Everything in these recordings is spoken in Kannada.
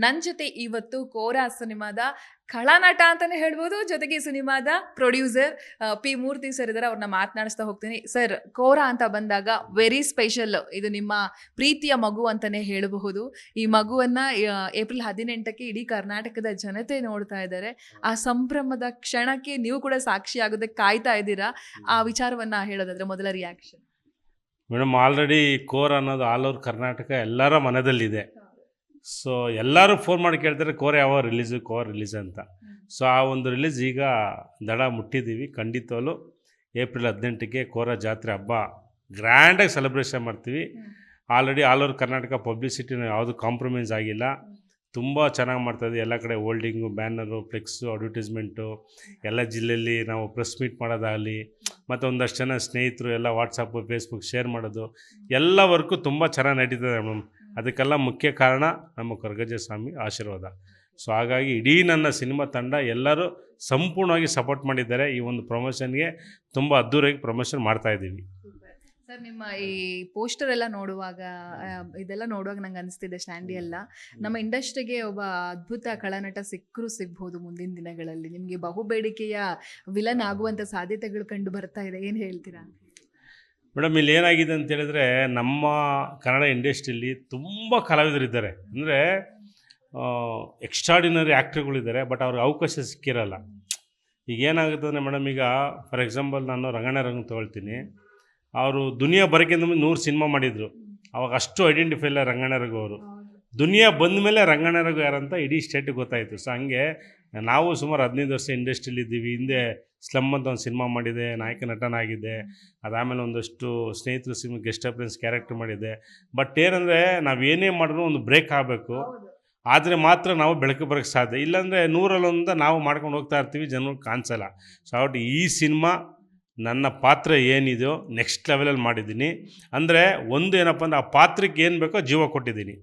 ನನ್ನ ಜೊತೆ ಇವತ್ತು ಕೋರಾ ಸಿನಿಮಾದ ಖಳನಟ ಅಂತಾನೆ ಹೇಳ್ಬೋದು, ಜೊತೆಗೆ ಈ ಸಿನಿಮಾದ ಪ್ರೊಡ್ಯೂಸರ್ ಪಿ ಮೂರ್ತಿ ಸರ್ ಇದ್ದಾರೆ. ಅವ್ರನ್ನ ಮಾತನಾಡಿಸ್ತಾ ಹೋಗ್ತೀನಿ. ಸರ್, ಕೋರಾ ಅಂತ ಬಂದಾಗ ವೆರಿ ಸ್ಪೆಷಲ್, ಇದು ನಿಮ್ಮ ಪ್ರೀತಿಯ ಮಗು ಅಂತಾನೆ ಹೇಳಬಹುದು. ಈ ಮಗುವನ್ನ ಏಪ್ರಿಲ್ 18ಕ್ಕೆ ಇಡೀ ಕರ್ನಾಟಕದ ಜನತೆ ನೋಡ್ತಾ ಇದ್ದಾರೆ. ಆ ಸಂಭ್ರಮದ ಕ್ಷಣಕ್ಕೆ ನೀವು ಕೂಡ ಸಾಕ್ಷಿ ಆಗೋದಕ್ಕೆ ಕಾಯ್ತಾ ಇದ್ದೀರಾ. ಆ ವಿಚಾರವನ್ನ ಹೇಳೋದಾದ್ರೆ ಮೊದಲ ರಿಯಾಕ್ಷನ್. ಮೇಡಮ್, ಆಲ್ರೆಡಿ ಕೋರ್ ಅನ್ನೋದು ಆಲ್ ಓವರ್ ಕರ್ನಾಟಕ ಎಲ್ಲರ ಮನದಲ್ಲಿದೆ. ಸೊ ಎಲ್ಲರೂ ಫೋನ್ ಮಾಡಿ ಕೇಳ್ತಾರೆ ಕೋರ್ ಯಾವ ರಿಲೀಸ್ ಅಂತ. ಸೊ ಆ ಒಂದು ರಿಲೀಸ್ ಈಗ ದಡ ಮುಟ್ಟಿದ್ದೀವಿ. ಖಂಡಿತವಲ್ಲೂ ಏಪ್ರಿಲ್ 18ಕ್ಕೆ ಕೋರ ಜಾತ್ರೆ ಹಬ್ಬ ಗ್ರ್ಯಾಂಡಾಗಿ ಸೆಲೆಬ್ರೇಷನ್ ಮಾಡ್ತೀವಿ. ಆಲ್ರೆಡಿ ಆಲ್ ಓವರ್ ಕರ್ನಾಟಕ ಪಬ್ಲಿಸಿಟಿನ ಯಾವುದು ಕಾಂಪ್ರಮೈಸ್ ಆಗಿಲ್ಲ. ತುಂಬ ಚೆನ್ನಾಗಿ ಮಾಡ್ತಾಯಿದ್ವಿ. ಎಲ್ಲ ಕಡೆ ಹೋಲ್ಡಿಂಗು, ಬ್ಯಾನರು, ಫ್ಲೆಕ್ಸು, ಅಡ್ವರ್ಟೈಸ್ಮೆಂಟು, ಎಲ್ಲ ಜಿಲ್ಲೆಯಲ್ಲಿ ನಾವು ಪ್ರೆಸ್ ಮೀಟ್ ಮಾಡೋದಾಗಲಿ, ಮತ್ತು ಒಂದಷ್ಟು ಜನ ಸ್ನೇಹಿತರು ಎಲ್ಲ ವಾಟ್ಸಪ್ಪು, ಫೇಸ್ಬುಕ್ ಶೇರ್ ಮಾಡೋದು, ಎಲ್ಲ ವರ್ಕು ತುಂಬ ಚೆನ್ನಾಗಿ ನಡೀತದೆ ಮೇಡಮ್. ಅದಕ್ಕೆಲ್ಲ ಮುಖ್ಯ ಕಾರಣ ನಮ್ಮ ಕೊರಗಜ್ಜ ಸ್ವಾಮಿ ಆಶೀರ್ವಾದ. ಸೊ ಹಾಗಾಗಿ ಇಡೀ ನನ್ನ ಸಿನಿಮಾ ತಂಡ ಎಲ್ಲರೂ ಸಂಪೂರ್ಣವಾಗಿ ಸಪೋರ್ಟ್ ಮಾಡಿದ್ದಾರೆ. ಈ ಒಂದು ಪ್ರಮೋಷನ್ಗೆ ತುಂಬ ಅದ್ದೂರಿಯಾಗಿ ಪ್ರಮೋಷನ್ ಮಾಡ್ತಾಯಿದ್ದೀವಿ. ಸರ್, ನಿಮ್ಮ ಈ ಪೋಸ್ಟರ್ ಎಲ್ಲ ನೋಡುವಾಗ ಇದೆಲ್ಲ ನೋಡುವಾಗ ನಂಗೆ ಅನಿಸ್ತಿದೆ, ಸ್ಟ್ಯಾಂಡಿ ಎಲ್ಲ ನಮ್ಮ ಇಂಡಸ್ಟ್ರಿಗೆ ಒಬ್ಬ ಅದ್ಭುತ ಖಳನಟ ಸಿಗ್ಬೋದು ಮುಂದಿನ ದಿನಗಳಲ್ಲಿ. ನಿಮಗೆ ಬಹುಬೇಡಿಕೆಯ ವಿಲನ್ ಆಗುವಂಥ ಸಾಧ್ಯತೆಗಳು ಕಂಡು ಬರ್ತಾ ಇದೆ, ಏನು ಹೇಳ್ತೀರಾ? ಮೇಡಮ್, ಇಲ್ಲಿ ಏನಾಗಿದೆ ಅಂತ ಹೇಳಿದ್ರೆ, ನಮ್ಮ ಕನ್ನಡ ಇಂಡಸ್ಟ್ರಿಯಲ್ಲಿ ತುಂಬ ಕಲಾವಿದರಿದ್ದಾರೆ. ಅಂದರೆ ಎಕ್ಸ್ಟ್ರಾಡಿನರಿ ಆ್ಯಕ್ಟರ್ಗಳಿದ್ದಾರೆ, ಬಟ್ ಅವ್ರಿಗೆ ಅವಕಾಶ ಸಿಕ್ಕಿರಲ್ಲ. ಈಗ ಏನಾಗುತ್ತೆ ಅಂದರೆ ಮೇಡಮ್, ಈಗ ಫಾರ್ ಎಕ್ಸಾಂಪಲ್ ನಾನು ರಂಗಣ್ಣ ತೊಗೊಳ್ತೀನಿ. ಅವರು ದುನಿಯಾ ಬರೋಕ್ಕಿಂತ ಮುಂದೆ 100 ಸಿನಿಮಾ ಮಾಡಿದರು. ಅವಾಗ ಅಷ್ಟು ಐಡೆಂಟಿಫೈ ಇಲ್ಲ ರಂಗಣ್ಣ ರಘು ಅವರು. ದುನಿಯಾ ಬಂದ ಮೇಲೆ ರಂಗಣ್ಣ ರಘು ಯಾರಂತ ಇಡೀ ಸ್ಟೇಟಿಗೆ ಗೊತ್ತಾಯಿತು. ಸೊ ಹಂಗೆ ನಾವು ಸುಮಾರು 15 ವರ್ಷ ಇಂಡಸ್ಟ್ರಿಯಲ್ಲಿ ಇದ್ದೀವಿ. ಹಿಂದೆ ಸ್ಲಮ್ ಅಂತ ಒಂದು ಸಿನಿಮಾ ಮಾಡಿದೆ, ನಾಯಕ ನಟನಾಗಿದ್ದೆ. ಅದಾದಮೇಲೆ ಒಂದಷ್ಟು ಸ್ನೇಹಿತರು ಸಿನಿಮಾ ಗೆಸ್ಟ್ ಅಪಿಯರೆನ್ಸ್ ಕ್ಯಾರೆಕ್ಟರ್ ಮಾಡಿದ್ದೆ. ಬಟ್ ಏನಂದರೆ ನಾವೇನೇ ಮಾಡಿದ್ರು ಒಂದು ಬ್ರೇಕ್ ಆಗಬೇಕು, ಆದರೆ ಮಾತ್ರ ನಾವು ಬೆಳಕು ಬರೋಕ್ಕೆ ಸಾಧ್ಯ. ಇಲ್ಲಾಂದರೆ 100ರಲ್ಲಿ ನಾವು ಮಾಡ್ಕೊಂಡು ಹೋಗ್ತಾ ಇರ್ತೀವಿ, ಜನರಿಗೆ ಕಾಣಿಸಲ್ಲ. ಸೊ ಅವ್ರು ಈ ಸಿನಿಮಾ ನನ್ನ ಪಾತ್ರ ಏನಿದೆಯೋ ನೆಕ್ಸ್ಟ್ ಲೆವೆಲಲ್ಲಿ ಮಾಡಿದ್ದೀನಿ. ಅಂದರೆ ಒಂದು ಏನಪ್ಪ ಅಂದರೆ, ಆ ಪಾತ್ರಕ್ಕೆ ಏನು ಬೇಕೋ ಜೀವ ಕೊಟ್ಟಿದ್ದೀನಿ.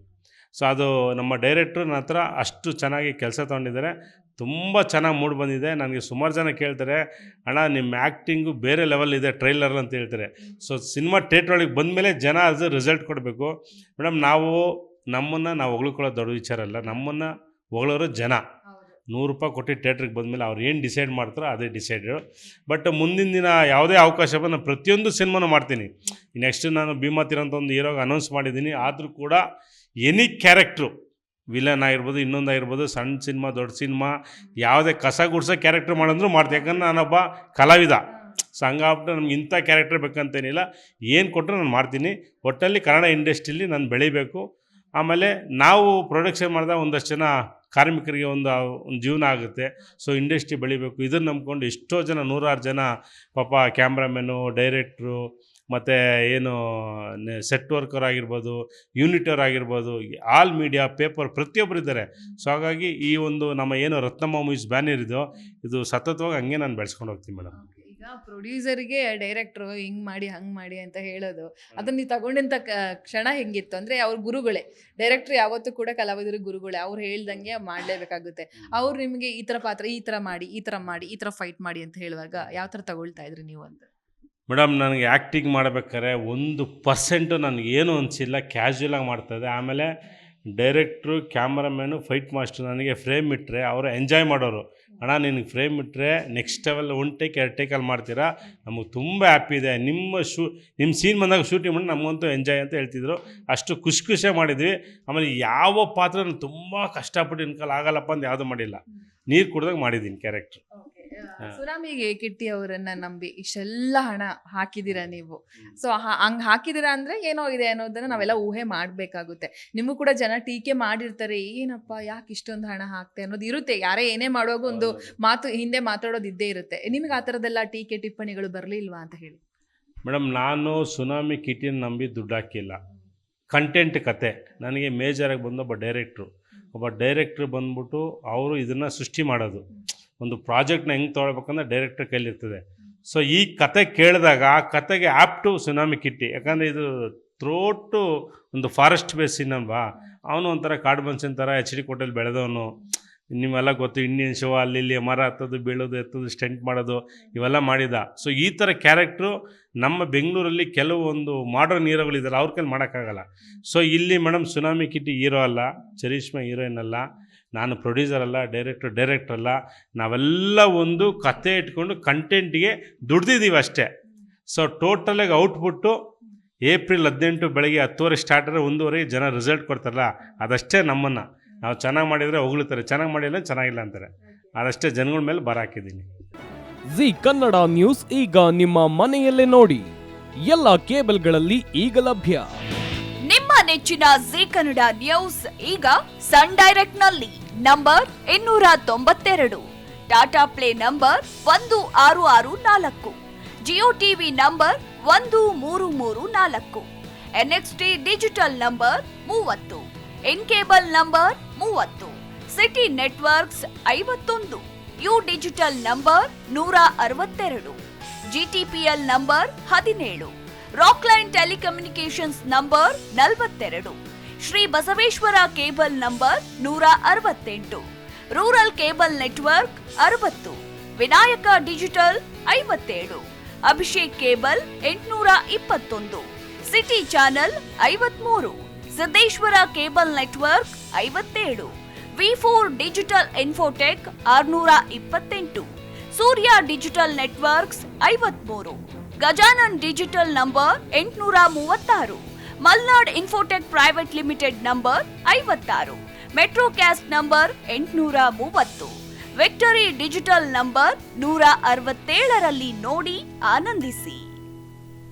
ಸೊ ಅದು ನಮ್ಮ ಡೈರೆಕ್ಟ್ರು ನನ್ನ ಹತ್ರ ಅಷ್ಟು ಚೆನ್ನಾಗಿ ಕೆಲಸ ತೊಗೊಂಡಿದ್ದಾರೆ. ತುಂಬ ಚೆನ್ನಾಗಿ ಮೂಡ್ ಬಂದಿದೆ. ನನಗೆ ಸುಮಾರು ಜನ ಕೇಳ್ತಾರೆ, ಅಣ್ಣ ನಿಮ್ಮ ಆ್ಯಕ್ಟಿಂಗು ಬೇರೆ ಲೆವೆಲ್ ಇದೆ ಟ್ರೈಲರ್ ಅಂತ ಹೇಳ್ತಾರೆ. ಸೊ ಸಿನಿಮಾ ಥಿಯೇಟ್ರೊಳಗೆ ಬಂದಮೇಲೆ ಜನ ಅದು ರಿಸಲ್ಟ್ ಕೊಡಬೇಕು. ಮೇಡಮ್, ನಮ್ಮನ್ನು ನಾವು ಹೊಗಳ್ಕೊಳ್ಳೋದು ದೊಡ್ಡ ವಿಚಾರ ಅಲ್ಲ. ನಮ್ಮನ್ನು ಹೊಗಳೋರು ಜನ. 100 ರೂಪಾಯಿ ಕೊಟ್ಟು ಥಿಯೇಟ್ರಿಗೆ ಬಂದಮೇಲೆ ಅವ್ರು ಏನು ಡಿಸೈಡ್ ಮಾಡ್ತಾರೋ ಅದೇ ಡಿಸೈಡು. ಬಟ್ ಮುಂದಿನ ದಿನ ಯಾವುದೇ ಅವಕಾಶ ಬಂದು ನಾನು ಪ್ರತಿಯೊಂದು ಸಿನಿಮಾನು ಮಾಡ್ತೀನಿ. ನೆಕ್ಸ್ಟ್ ನಾನು ಭೀಮಾತಿರ್ ಅಂತ ಒಂದು ಹೀರೋಗೆ ಅನೌನ್ಸ್ ಮಾಡಿದ್ದೀನಿ. ಆದರೂ ಕೂಡ ಎನಿ ಕ್ಯಾರೆಕ್ಟ್ರು, ವಿಲನ್ ಆಗಿರ್ಬೋದು, ಇನ್ನೊಂದಾಗಿರ್ಬೋದು, ಸಣ್ಣ ಸಿನಿಮಾ ದೊಡ್ಡ ಸಿನಿಮಾ, ಯಾವುದೇ ಕಸ ಗುಡ್ಸೋ ಕ್ಯಾರೆಕ್ಟ್ರ್ ಮಾಡಿದ್ರು ಮಾಡ್ತೀನಿ. ಯಾಕಂದ್ರೆ ನಾನೊಬ್ಬ ಕಲಾವಿದ. ಸೊ ಹಂಗಾಗ್ಬಿಟ್ಟು ನಮ್ಗೆ ಇಂಥ ಕ್ಯಾರೆಕ್ಟರ್ ಬೇಕಂತೇನಿಲ್ಲ, ಏನು ಕೊಟ್ಟರು ನಾನು ಮಾಡ್ತೀನಿ. ಒಟ್ಟಲ್ಲಿ ಕನ್ನಡ ಇಂಡಸ್ಟ್ರಿಯಲ್ಲಿ ನಾನು ಬೆಳಿಬೇಕು. ಆಮೇಲೆ ನಾವು ಪ್ರೊಡಕ್ಷನ್ ಮಾಡಿದಾಗ ಒಂದಷ್ಟು ಜನ ಕಾರ್ಮಿಕರಿಗೆ ಒಂದು ಜೀವನ ಆಗುತ್ತೆ. ಸೊ ಇಂಡಸ್ಟ್ರಿ ಬೆಳಿಬೇಕು. ಇದನ್ನು ನಂಬ್ಕೊಂಡು ಎಷ್ಟೋ ಜನ, 106 ಜನ ಪಾಪ ಕ್ಯಾಮ್ರಾಮೆನ್ನು, ಡೈರೆಕ್ಟ್ರು, ಮತ್ತು ಏನು ಸೆಟ್ ವರ್ಕರ್ ಆಗಿರ್ಬೋದು, ಯೂನಿಟರ್ ಆಗಿರ್ಬೋದು, ಆಲ್ ಮೀಡಿಯಾ, ಪೇಪರ್, ಪ್ರತಿಯೊಬ್ಬರು ಇದ್ದಾರೆ. ಸೊ ಹಾಗಾಗಿ ಈ ಒಂದು ನಮ್ಮ ಏನು ರತ್ನಮ್ಮ ಮೂವೀಸ್ ಬ್ಯಾನರ್ ಇದೋ, ಇದು ಸತತವಾಗಿ ಹಂಗೆ ನಾನು ಬೆಳೆಸ್ಕೊಂಡು ಹೋಗ್ತೀನಿ ಮೇಡಮ್. ಈಗ ಪ್ರೊಡ್ಯೂಸರ್ಗೆ ಡೈರೆಕ್ಟ್ರು ಹಿಂಗೆ ಮಾಡಿ ಹಂಗೆ ಮಾಡಿ ಅಂತ ಹೇಳೋದು, ಅದನ್ನು ನೀವು ತಗೊಂಡಂಥ ಕ್ಷಣ ಹೆಂಗಿತ್ತು ಅಂದರೆ, ಅವ್ರ ಗುರುಗಳೇ. ಡೈರೆಕ್ಟ್ರು ಯಾವತ್ತೂ ಕೂಡ ಕಲಾವಿದರು ಗುರುಗಳೇ. ಅವ್ರು ಹೇಳ್ದಂಗೆ ಮಾಡಲೇಬೇಕಾಗುತ್ತೆ. ಅವ್ರು ನಿಮಗೆ ಈ ಥರ ಪಾತ್ರ, ಈ ಥರ ಮಾಡಿ, ಈ ಥರ ಮಾಡಿ, ಈ ಥರ ಫೈಟ್ ಮಾಡಿ ಅಂತ ಹೇಳುವಾಗ ಯಾವ ಥರ ತಗೊಳ್ತಾ ಇದ್ರಿ ನೀವು ಅಂತ? ಮೇಡಮ್, ನನಗೆ ಆ್ಯಕ್ಟಿಂಗ್ ಮಾಡಬೇಕಾದ್ರೆ 1% ನನಗೇನು ಅನಿಸಿಲ್ಲ, ಕ್ಯಾಶುಯಲಾಗಿ ಮಾಡ್ತಾಯಿದ್ದೆ. ಆಮೇಲೆ ಡೈರೆಕ್ಟ್ರು, ಕ್ಯಾಮ್ರಾಮ್ಯಾನು, ಫೈಟ್ ಮಾಸ್ಟ್ರು ನನಗೆ ಫ್ರೇಮ್ ಇಟ್ಟರೆ ಅವರು ಎಂಜಾಯ್ ಮಾಡೋರು. ಅಣ್ಣ, ನಿನಗೆ ಫ್ರೇಮ್ ಇಟ್ಟರೆ ನೆಕ್ಸ್ಟ್ ಲೆವೆಲ್ 1 ಟೇಕ್ 2 ಟೇಕಲ್ಲಿ ಮಾಡ್ತೀರಾ, ನಮಗೆ ತುಂಬ ಹ್ಯಾಪಿ ಇದೆ. ನಿಮ್ಮ ಸೀನ್ ಬಂದಾಗ ಶೂಟಿಂಗ್ ಮಾಡಿ ನಮಗಂತೂ ಎಂಜಾಯ್ ಅಂತ ಹೇಳ್ತಿದ್ರು. ಅಷ್ಟು ಖುಷಿಯಾಗಿ ಮಾಡಿದ್ವಿ. ಆಮೇಲೆ ಯಾವ ಪಾತ್ರ ನಾನು ತುಂಬ ಕಷ್ಟಪಟ್ಟು ಇನ್ಕಲ್ ಆಗಲ್ಲಪ್ಪ ಅಂತ ಯಾವುದೂ ಮಾಡಿಲ್ಲ. ನೀರು ಕುಡ್ದಾಗ ಮಾಡಿದ್ದೀನಿ ಕ್ಯಾರೆಕ್ಟ್ರು. ಸುನಾಮಿಗೆ ಕಿಟ್ಟಿ ಅವರನ್ನ ನಂಬಿ ಇಷ್ಟೆಲ್ಲ ಹಣ ಹಾಕಿದ್ದೀರಾ ನೀವು. ಸೊ ಹಂಗೆ ಹಾಕಿದ್ದೀರಾ ಅಂದರೆ ಏನೋ ಇದೆ ಅನ್ನೋದನ್ನು ನಾವೆಲ್ಲ ಊಹೆ ಮಾಡಬೇಕಾಗುತ್ತೆ. ನಿಮಗೂ ಕೂಡ ಜನ ಟೀಕೆ ಮಾಡಿರ್ತಾರೆ, ಏನಪ್ಪ ಯಾಕೆ ಇಷ್ಟೊಂದು ಹಣ ಹಾಕ್ತೆ ಅನ್ನೋದು ಇರುತ್ತೆ. ಯಾರೇ ಏನೇ ಮಾಡುವಾಗ ಒಂದು ಮಾತು ಹಿಂದೆ ಮಾತಾಡೋದು ಇದ್ದೇ ಇರುತ್ತೆ. ನಿಮಗೆ ಆ ಥರದ್ದೆಲ್ಲ ಟೀಕೆ ಟಿಪ್ಪಣಿಗಳು ಬರಲಿಲ್ವಾ ಅಂತ ಹೇಳಿ? ಮೇಡಮ್, ನಾನು ಸುನಾಮಿ ಕಿಟ್ಟಿನ ನಂಬಿ ದುಡ್ಡು ಹಾಕಿಲ್ಲ. ಕಂಟೆಂಟ್ ಕತೆ ನನಗೆ ಮೇಜರಾಗಿ ಬಂದ ಒಬ್ಬ ಡೈರೆಕ್ಟ್ರು ಬಂದ್ಬಿಟ್ಟು ಅವರು ಇದನ್ನು ಸೃಷ್ಟಿ ಮಾಡೋದು. ಒಂದು ಪ್ರಾಜೆಕ್ಟ್ನ ಹೆಂಗೆ ತೊಗೊಳ್ಬೇಕಂದ್ರೆ ಡೈರೆಕ್ಟರ್ ಕೈಲಿರ್ತದೆ. ಸೊ ಈ ಕತೆ ಕೇಳಿದಾಗ ಆ ಕತೆಗೆ ಆ್ಯಪ್ಟು ಸುನಾಮಿ ಕಿಟ್ಟಿ. ಯಾಕಂದರೆ ಇದು ಥ್ರೋಟು ಒಂದು ಫಾರೆಸ್ಟ್ ಬೇಸ್ ಸಿನಿಮಾ. ಅವನು ಒಂಥರ ಕಾಡು ಮನುಷ್ಯನ ಥರ HD ಕೋಟೆಯಲ್ಲಿ ಬೆಳೆದವನು. ನಿಮ್ಮೆಲ್ಲ ಗೊತ್ತು ಇಂಡಿಯನ್ ಶೋ ಅಲ್ಲಿ ಇಲ್ಲಿ ಮರ ಹತ್ತೋದು ಬೀಳೋದು ಎತ್ತೋದು ಸ್ಟೆಂಟ್ ಮಾಡೋದು ಇವೆಲ್ಲ ಮಾಡಿದ. ಸೊ ಈ ಥರ ಕ್ಯಾರೆಕ್ಟ್ರು ನಮ್ಮ ಬೆಂಗಳೂರಲ್ಲಿ ಕೆಲವೊಂದು ಮಾಡರ್ನ್ ಹೀರೋಗಳಿದ್ದಾರೆ, ಅವ್ರ ಕೈಲಿ ಮಾಡೋಕ್ಕಾಗಲ್ಲ. ಸೊ ಇಲ್ಲಿ ಮೇಡಮ್ ಸುನಾಮಿ ಕಿಟ್ಟಿ ಹೀರೋ ಅಲ್ಲ, ಚರಿಷ್ಮಾ ಹೀರೋಯಿನ್ ಅಲ್ಲ, ನಾನು ಪ್ರೊಡ್ಯೂಸರ್ ಅಲ್ಲ, ಡೈರೆಕ್ಟರ್ ಅಲ್ಲ, ನಾವೆಲ್ಲ ಒಂದು ಕತೆ ಇಟ್ಕೊಂಡು ಕಂಟೆಂಟ್ಗೆ ದುಡ್ದಿದ್ದೀವಿ ಅಷ್ಟೇ. ಸೊ ಟೋಟಲಾಗಿ ಔಟ್ಪುಟ್ಟು ಏಪ್ರಿಲ್ 18 ಬೆಳಗ್ಗೆ 10:00 ಸ್ಟಾರ್ಟ್ ಆದರೆ 1:30 ಜನ ರಿಸಲ್ಟ್ ಕೊಡ್ತಾರಲ್ಲ, ಅದಷ್ಟೇ ನಮ್ಮನ್ನು. ನಾವು ಚೆನ್ನಾಗಿ ಮಾಡಿದರೆ ಹೊಗಳ್ತಾರೆ, ಚೆನ್ನಾಗಿ ಮಾಡಿಲ್ಲ ಚೆನ್ನಾಗಿಲ್ಲ ಅಂತಾರೆ. ಅದಷ್ಟೇ ಜನಗಳ ಮೇಲೆ ಬರ ಹಾಕಿದ್ದೀನಿ. ಜಿ ಕನ್ನಡ ನ್ಯೂಸ್ ಈಗ ನಿಮ್ಮ ಮನೆಯಲ್ಲೇ ನೋಡಿ, ಎಲ್ಲ ಕೇಬಲ್ಗಳಲ್ಲಿ ಈಗ ಲಭ್ಯ. ನಿಮ್ಮ ನೆಚ್ಚಿನ ಜಿ ಕನ್ನಡ ನ್ಯೂಸ್ ಈಗ ಸನ್ ಡೈರೆಕ್ಟ್ ನಲ್ಲಿ number 292, Tata play number 1664, Jio TV number 1334, NXT digital number 30, in cable number 30, city networks 51, U digital number 162, GTPL number 17, Rockline telecommunications number 42, Shri Basaveshwara cable number 168, rural cable network 60, Vinayaka digital 57, Abhishek cable 821, city channel 53, Siddeshwara cable network 57, V4 digital Infotech 628, Surya digital networks 53, Gajanan digital number 836, Malnad Infotech private limited number 56, Metrocast number 830, Victory digital number 167ರಲ್ಲಿ ನೋಡಿ ಆನಂದಿಸಿ.